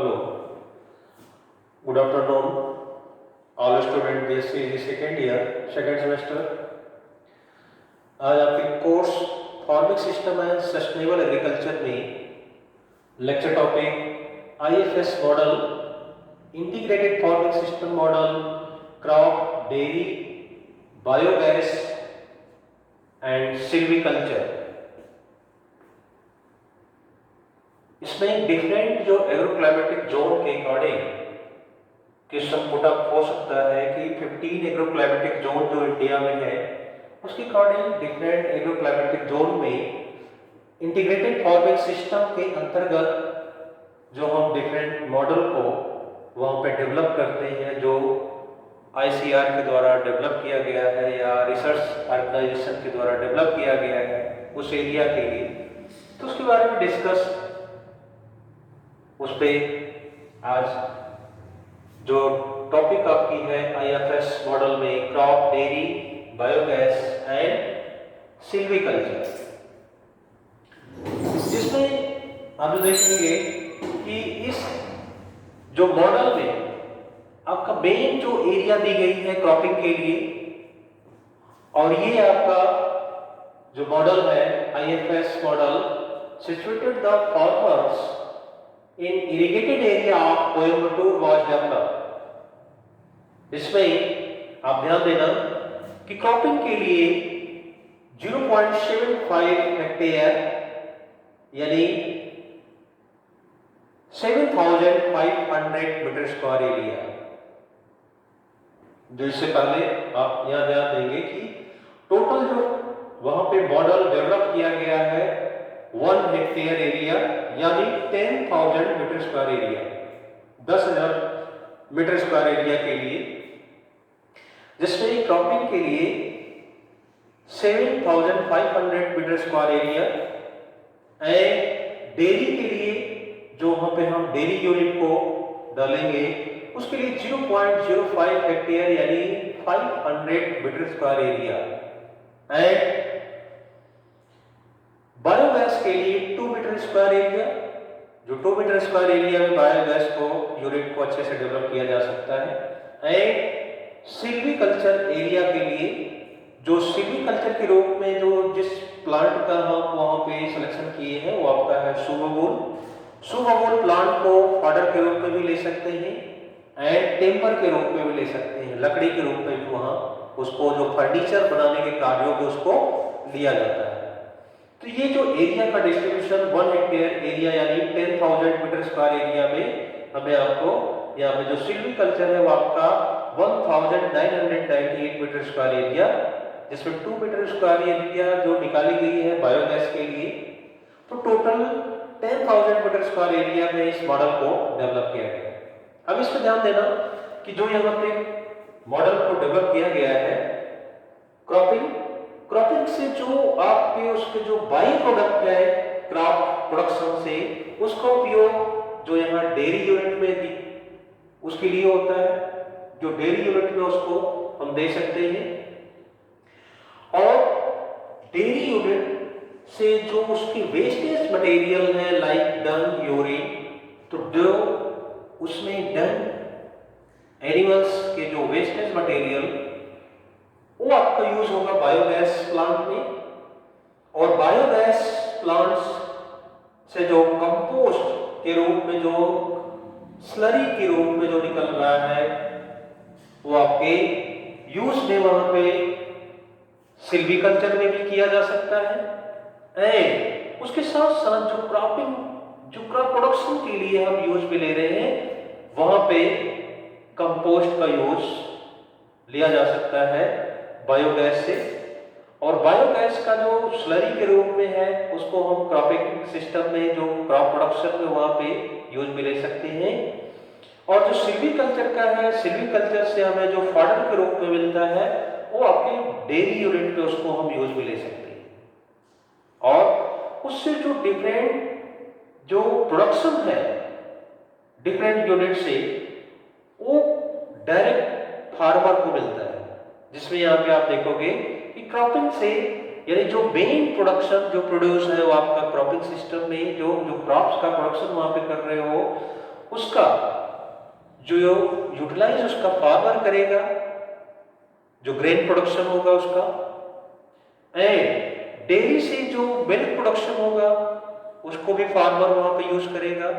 Hello, good afternoon, all student BSc second year second semester. आज आपके course farming system and sustainable agriculture में lecture topic IFS model, integrated farming system model, crop, dairy, biogas and silviculture. इसमें different जो agroclimatic zone के according question put up हो सकता है कि 15 एग्रोक्लाइमेटिक जोन जो इंडिया में है उसके अकॉर्डिंग डिफरेंट एग्रोक्लाइमेटिक जोन में इंटीग्रेटेड फार्मिंग सिस्टम के अंतर्गत जो हम डिफरेंट मॉडल को वहाँ पे डेवलप करते हैं, जो आईसीआर के द्वारा डेवलप किया गया है या रिसर्च ऑर्गेनाइजेशन के द्वारा डेवलप किया गया है उस एरिया के लिए, तो उसके बारे में डिस्कस उस पर आज जो टॉपिक आपकी है आईएफएस मॉडल में crop, dairy, biogas and silviculture, जिसमें आप देखेंगे कि इस जो मॉडल में आपका मेन जो एरिया दी गई है क्रॉपिंग के लिए, और ये आपका जो मॉडल है IFS model situated the farmers in irrigated area of Coimbatore was developed। इसमें आप ध्यान देना कि क्रॉपिंग के लिए 0.75 हेक्टेयर यानी 7,500 मीटर स्क्वायर एरिया, जो इससे पहले आप यहां ध्यान देंगे कि टोटल जो वहां पे मॉडल डेवलप किया गया है 1 हेक्टेयर एरिया यानी 10,000 metre square area, 10,000 metre square area के लिए, जिसमें क्रॉपिंग के लिए 7,500 metre square area and dairy के लिए जो वहां पे हम डेयरी यूनिट को डालेंगे उसके लिए 0.05 हेक्टेयर यानी 500 metre square area and biogas के लिए 2 मीटर स्क्वायर एरिया, जो 2 मीटर स्क्वायर एरिया में बायोगैस को यूनिट को अच्छे से डेवलप किया जा सकता है एंड सिल्वीकल्चर एरिया के लिए जो सिल्वीकल्चर के रूप में जो जिस प्लांट का हम वहां पे सिलेक्शन किए हैं वो आपका है सुबबूल प्लांट को फॉडर के रूप में भी ले सकते हैं एंड टेम्पर के रूप में भी ले सकते हैं, लकड़ी के रूप में भी वहां उसको जो फर्नीचर बनाने के कार्यों में उसको लिया जाता है। तो ये जो एरिया का डिस्ट्रीब्यूशन 1 हेक्टेयर एरिया यानी 10,000 मीटर स्क्वायर एरिया में हमें आपको यहाँ पे जो सिल्वीकल्चर है वो आपका 1998 मीटर स्क्वायर एरिया, जिसमें 2 मीटर स्क्वायर एरिया जो निकाली गई है बायोगैस के लिए, तो टोटल 10,000 मीटर स्क्वायर एरिया में इस मॉडल को डेवलप किया गया। अब इस पर ध्यान देना कि जो यहाँ पे मॉडल को डेवलप किया गया है क्रॉपिंग से जो आपके उसके जो बाई प्रोडक्ट है क्रॉप प्रोडक्शन से, उसका उपयोग जो यहाँ डेयरी यूनिट में दी उसके लिए होता है, जो डेयरी यूनिट में उसको हम दे सकते हैं, और डेयरी यूनिट से जो उसकी वेस्टेज मटेरियल है लाइक डंग, यूरिन, तो जो उसमें डंग एनिमल्स के जो वेस्टेज मटेरियल वो आपका यूज होगा बायोगैस प्लांट में, और बायोगैस प्लांट्स से जो कंपोस्ट के रूप में जो स्लरी के रूप में जो निकल रहा है वो आपके यूज में वहां पे सिल्वीकल्चर में भी किया जा सकता है एंड उसके साथ साथ जो क्रॉप प्रोडक्शन के लिए हम यूज में ले रहे हैं वहां पे कंपोस्ट का यूज लिया जा सकता है बायोगैस से, और बायोगैस का जो स्लरी के रूप में है उसको हम क्रॉपिंग सिस्टम में जो क्रॉप प्रोडक्शन में वहां पे यूज में ले सकते हैं, और जो सिल्वीकल्चर का है सिल्वीकल्चर से हमें जो फॉडर के रूप में मिलता है वो आपके डेयरी यूनिट पे उसको हम यूज में ले सकते हैं, और उससे जो डिफरेंट जो प्रोडक्शन है डिफरेंट यूनिट से वो डायरेक्ट फार्मर को मिलता है, जिसमें यहाँ पे आप देखोगे कि क्रॉपिंग से यानी जो मेन प्रोडक्शन जो प्रोड्यूस है वो आपका क्रॉपिंग सिस्टम में जो क्रॉप्स का प्रोडक्शन वहां पे कर रहे हो उसका जो यूटिलाइज उसका फार्मर करेगा, जो ग्रेन प्रोडक्शन होगा उसका, एंड डेयरी से जो मिल्क प्रोडक्शन होगा उसको भी फार्मर वहां पे यूज करेगा,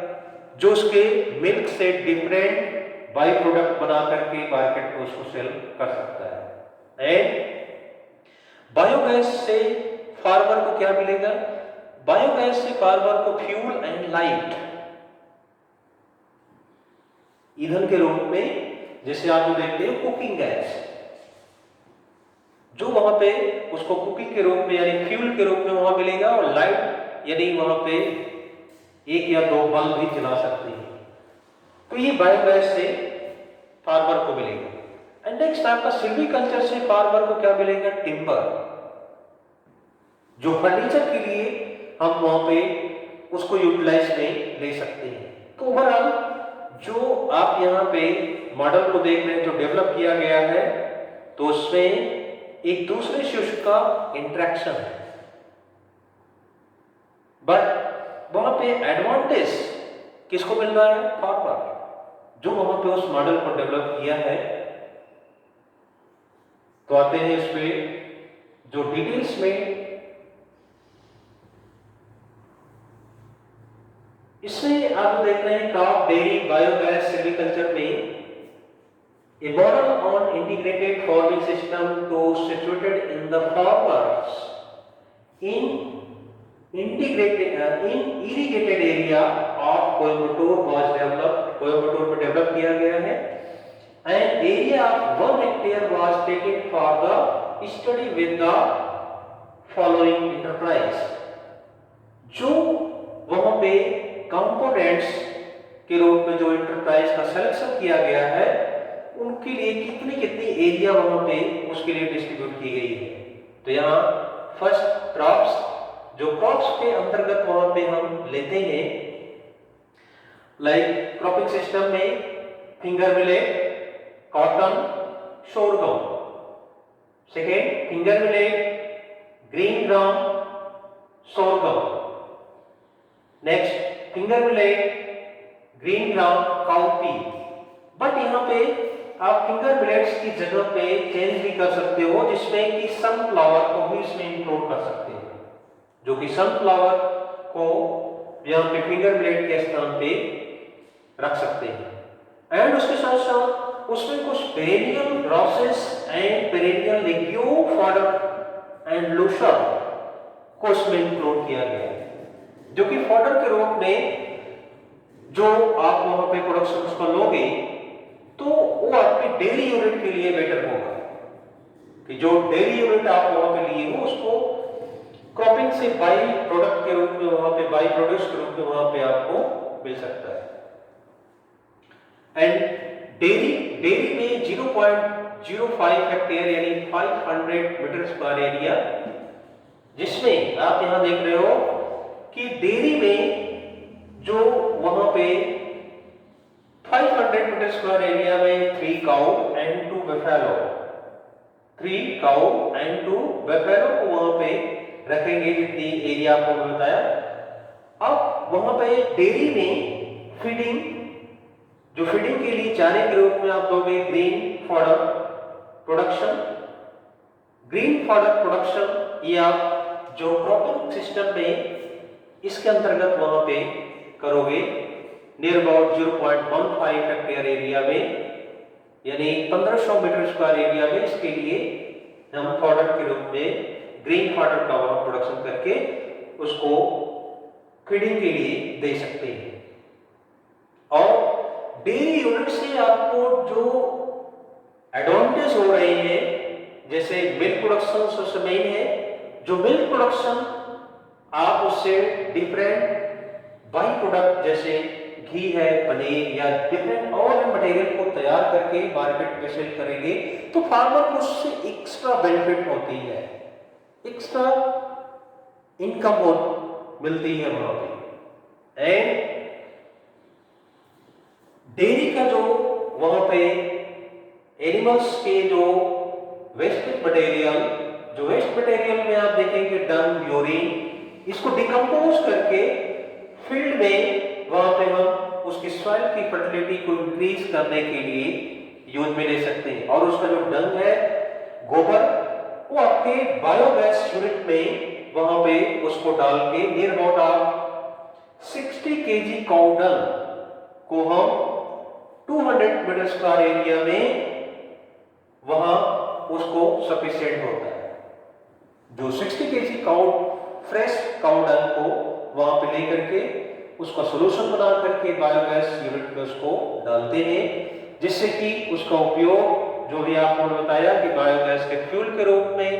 जो उसके मिल्क से डिफरेंट बाई प्रोडक्ट बना करके मार्केट में उसको सेल कर सकता है। एंड बायोगैस से फार्मर को क्या मिलेगा? बायोगैस से फार्मर को फ्यूल एंड लाइट ईंधन के रूप में, जैसे आप जो देखते हैं कुकिंग गैस, जो वहां पे उसको कुकिंग के रूप में यानी फ्यूल के रूप में वहां मिलेगा, और लाइट यानी वहां पे 1 या 2 बल्ब भी जला सकते हैं। तो ये बायोगैस से फार्मर को मिलेगा। एंड नेक्स्ट आपका सिल्वीकल्चर से फार्मर को क्या मिलेगा? टिम्बर, जो फर्नीचर के लिए हम वहां पे उसको यूटिलाइज में ले सकते हैं। तो ओवरऑल जो आप यहाँ पे मॉडल को देख रहे हैं जो डेवलप किया गया है, तो उसमें एक दूसरे से उसका इंटरेक्शन है, बट वहां पे एडवांटेज किसको मिल रहा है? फार्मर, जो वहां पे उस मॉडल को डेवलप किया है। तो आते हैं इस पे जो डिटेल्स में, इसमें आप देख रहे हैं क्रॉप, डेयरी, बायोगैस, सिल्वीकल्चर में a model on integrated farming system to situated in the farmers in irrigated area of Coimbatore was developed, Coimbatore में डेवलप किया गया है। and area of 1 hectare was taken for the study with the following enterprise, जो वहां पे components के रूप में जो इंटरप्राइज का सिलेक्शन किया गया है, उनके लिए कितनी कितनी एरिया वहां पे उसके लिए डिस्ट्रीब्यूट की गई है। तो यहाँ फर्स्ट क्रॉप्स, जो क्रॉप्स के अंतर्गत वहां पे हम लेते हैं, लाइक क्रॉपिंग सिस्टम में finger millet, cotton, sorghum. Second finger millet, green gram, sorghum. Next finger millet, green gram, cowpea. But यहाँ पे आप फिंगर मिलेट्स की जगह पे चेंज भी कर सकते हो, जिसमें कि सनफ्लावर को भी इसमें इंक्लूड कर सकते हैं, जो कि सनफ्लावर को यहाँ पे फिंगर मिलेट के स्थान पे रख सकते हैं। एंड उसके साथ साथ उसमें कुछ perennial grasses and perennial legume fodder and lucerne को इसमें इंक्लूड किया गया है, जो कि फॉडर के रूप में जो आप वहां पे प्रोडक्शन उसको लोगे, तो वो आपके डेयरी यूनिट के लिए बेटर होगा कि जो डेयरी यूनिट आप वहां पे लिए हो उसको क्रॉपिंग से बाई प्रोडक्ट के रूप में वहां पे, बाई प्रोड्यूस के रूप में वहां पे आपको मिल सकता है। एंड डेयरी में 0.05 हेक्टेयर यानी 500 मीटर स्क्वायर एरिया, जिसमें आप यहां देख रहे हो कि डेयरी में जो वहां पे 500 मीटर स्क्वायर एरिया में 3 cow and 2 buffalo, 3 cow and 2 buffalo को वहां पे रखेंगे, जितनी एरिया आपको मैं बताया। अब वहां पे डेयरी में फीडिंग, जो फीडिंग के लिए चारे के रूप में आप दोगे green fodder production. Green fodder production ये आप जो क्रॉपिंग सिस्टम में इसके अंतर्गत वहां पे करोगे नियर अबाउट 0.15 हेक्टेयर एरिया में, यानी 1500 मीटर स्क्वायर एरिया में। इसके लिए हम फॉडर के रूप में ग्रीन फॉडर का वहां प्रोडक्शन करके उसको फीडिंग के लिए दे सकते हैं। और डेयरी यूनिट से आपको जो एडवांटेज हो रहे हैं, जैसे मिल्क प्रोडक्शन सबसे मेन है, जो मिल्क प्रोडक्शन आप उससे डिफरेंट बाई प्रोडक्ट जैसे घी है, पनीर या डिफरेंट और मटेरियल को तैयार करके मार्केट में सेल करेंगे, तो फार्मर को उससे एक्स्ट्रा बेनिफिट होती है, एक्स्ट्रा इनकम मिलती है वहां पे। एंड डेयरी का जो वहां पे एनिमल्स के जो वेस्ट मटेरियल में आप देखेंगे डंग, यूरिन, इसको डिकम्पोज करके फील्ड में वहां पे हम उसकी सॉइल की फर्टिलिटी को इंक्रीज करने के लिए यूज में ले सकते हैं। और उसका जो डंग है, गोबर, वो आपके बायोगैस यूनिट में वहां पे उसको डाल के नियर अबाउट आप 60 kg काउ डंग को हम 200 मीटर स्क्वायर एरिया में वहां उसको सफिशिएंट होता है। जो 60 kg cow fresh cow dung को वहां पे लेकर के उसका सोल्यूशन बना करके बायोगैस यूनिट में उसको डालते हैं, जिससे कि उसका उपयोग जो भी आपको बताया कि बायोगैस के फ्यूल के रूप में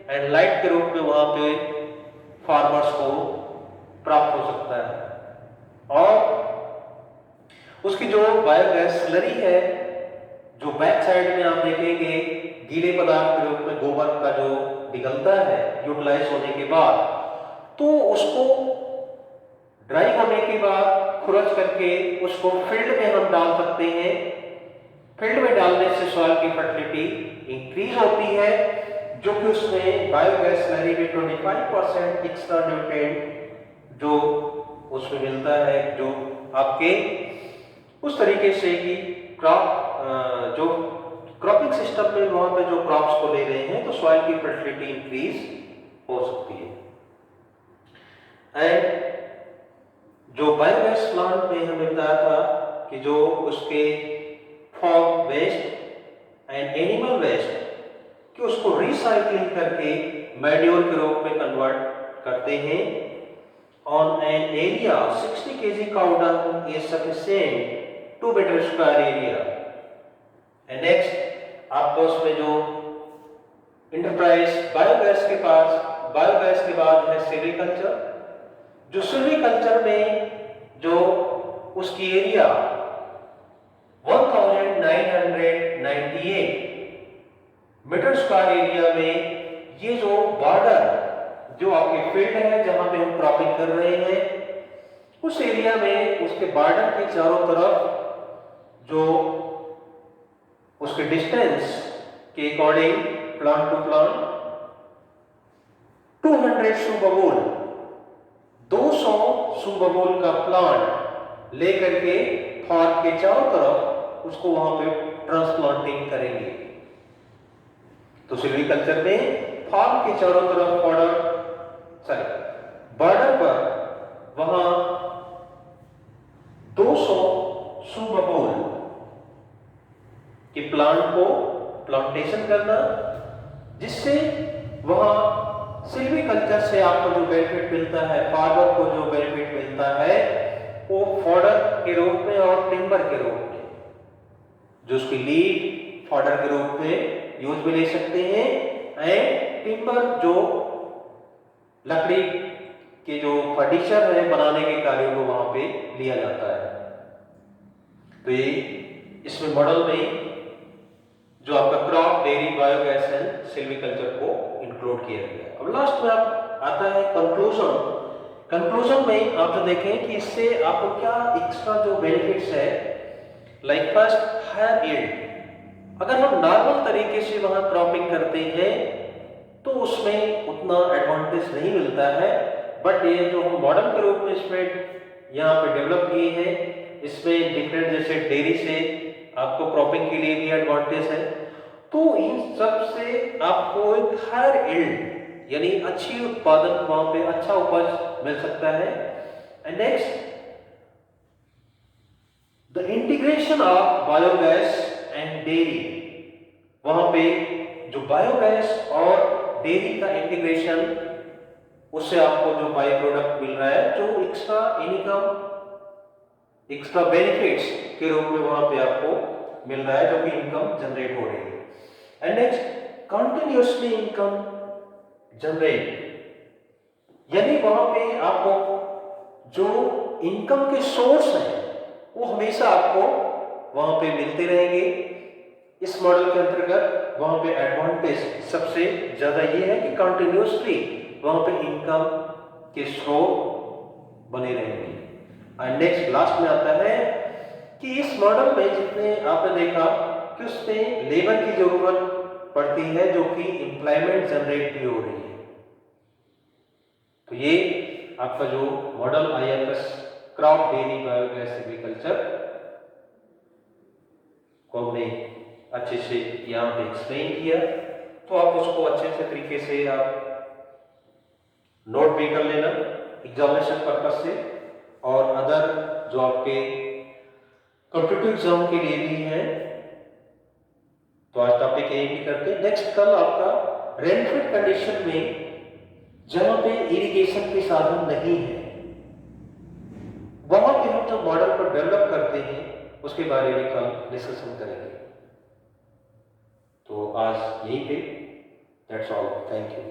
एंड लाइट के रूप में वहां पे फार्मर्स को प्राप्त हो सकता है। और उसकी जो बायोगैस स्लरी है, जो बैक साइड में आप देखेंगे गीले पदार्थ के रूप में गोबर का जो निकलता है यूटिलाइज होने के बाद, तो उसको ड्राई होने के बाद खुरच करके उसको फील्ड में हम डाल सकते हैं। फील्ड में डालने से सॉइल की फर्टिलिटी इंक्रीज होती है, जो कि उसमें बायोगैस स्लरी में 25% एक्स्ट्रा न्यूट्रिएंट जो उसमें मिलता है, जो आपके उस तरीके से कि क्रॉप जो क्रॉपिंग सिस्टम में वहां पे जो क्रॉप्स को ले रहे हैं, तो सॉइल की फर्टिलिटी इंक्रीज हो सकती है। एंड जो बायोगैस प्लांट में हमें बताया था कि जो उसके farm waste and animal waste कि उसको रिसाइकलिंग करके मैन्योर के रूप में कन्वर्ट करते हैं। On an area 60 kg cow dung is sufficient to metre square area. And next आपको उसमें जो इंटरप्राइज बायोगैस के बाद है सिल्वीकल्चर। जो सिल्वीकल्चर में जो उसकी एरिया 1998 मीटर स्क्वायर एरिया में ये जो बॉर्डर जो आपके फील्ड है जहां पे हम क्रॉपिंग कर रहे हैं, उस एरिया में उसके बॉर्डर के चारों तरफ जो उसके डिस्टेंस के according plant to plant 200 subabul 200 subabul का प्लांट लेकर के फार्म के चारों तरफ उसको वहां पे ट्रांसप्लांटिंग करेंगे। तो सिल्वीकल्चर में फार्म के चारों तरफ बॉर्डर पर वहां 200 सुबबूल के प्लांट को प्लांटेशन करना, जिससे वहां सिल्वीकल्चर से आपको जो बेनिफिट मिलता है, फार्मर को जो बेनिफिट मिलता है, वो फॉडर के रूप में और टिम्बर के रूप में, जो उसकी लीड फॉडर के रूप में यूज में ले सकते हैं, एंड टिम्बर जो लकड़ी के जो फर्नीचर है बनाने के कार्यों को वहां पे लिया जाता है। तो ये इसमें मॉडल में जो आपका crop, dairy, biogas and silviculture को इंक्लूड किया गया। अब लास्ट में आप आता है कंक्लूजन में आप जो देखें कि इससे आपको क्या एक्स्ट्रा जो बेनिफिट्स है, लाइक फर्स्ट हायर यील्ड। अगर हम नॉर्मल तरीके से वहां क्रॉपिंग करते हैं तो उसमें उतना एडवांटेज नहीं मिलता है, बट ये जो हम मॉडल के रूप में इसमें यहाँ पे डेवलप किए हैं, इसमें डिफरेंट जैसे डेयरी से आपको क्रॉपिंग के लिए भी एडवांटेज है। तो इन सब से आपको एक हायर यील्ड यानी अच्छी उत्पादन, वहां पे अच्छा उपज मिल सकता है। And next the integration of biogas and dairy, वहां पे जो बायोगैस और डेयरी का इंटीग्रेशन, उससे आपको जो बाई प्रोडक्ट मिल रहा है, जो एक्स्ट्रा इनकम, एक्स्ट्रा बेनिफिट्स के रूप में वहां पे आपको मिल रहा है, जो कि इनकम जनरेट हो रही है। And next continuously income generate, यानी वहां पे आपको जो इनकम के सोर्स हैं वो हमेशा आपको वहां पे मिलते रहेंगे। इस मॉडल के अंतर्गत वहां पे एडवांटेज सबसे ज्यादा ये है कि कंटिन्यूअसली वहां पे इनकम के स्रोत बने रहेंगे। और नेक्स्ट लास्ट में आता है कि इस मॉडल में जितने आपने देखा कि उसमें लेबर की जरूरत पड़ती है, जो कि एम्प्लॉयमेंट जनरेट भी हो रही है। तो ये आपका जो model IFS crop, dairy, biogas, silviculture को हमने अच्छे से यहाँ पे एक्सप्लेन किया, तो आप उसको अच्छे से तरीके से आप नोट भी कर लेना एग्जामिनेशन पर्पज से, और अदर जो आपके कॉम्पिटिटिव एग्जाम के लिए भी है। तो आज टॉपिक यही भी करते हैं। नेक्स्ट कल आपका रेनफेड कंडीशन में जहां पे इरिगेशन के साधन नहीं है, वहां पे हम जो मॉडल को डेवलप करते हैं उसके बारे में कल डिस्कशन करेंगे। तो आज यहीं पे दैट्स ऑल, थैंक यू।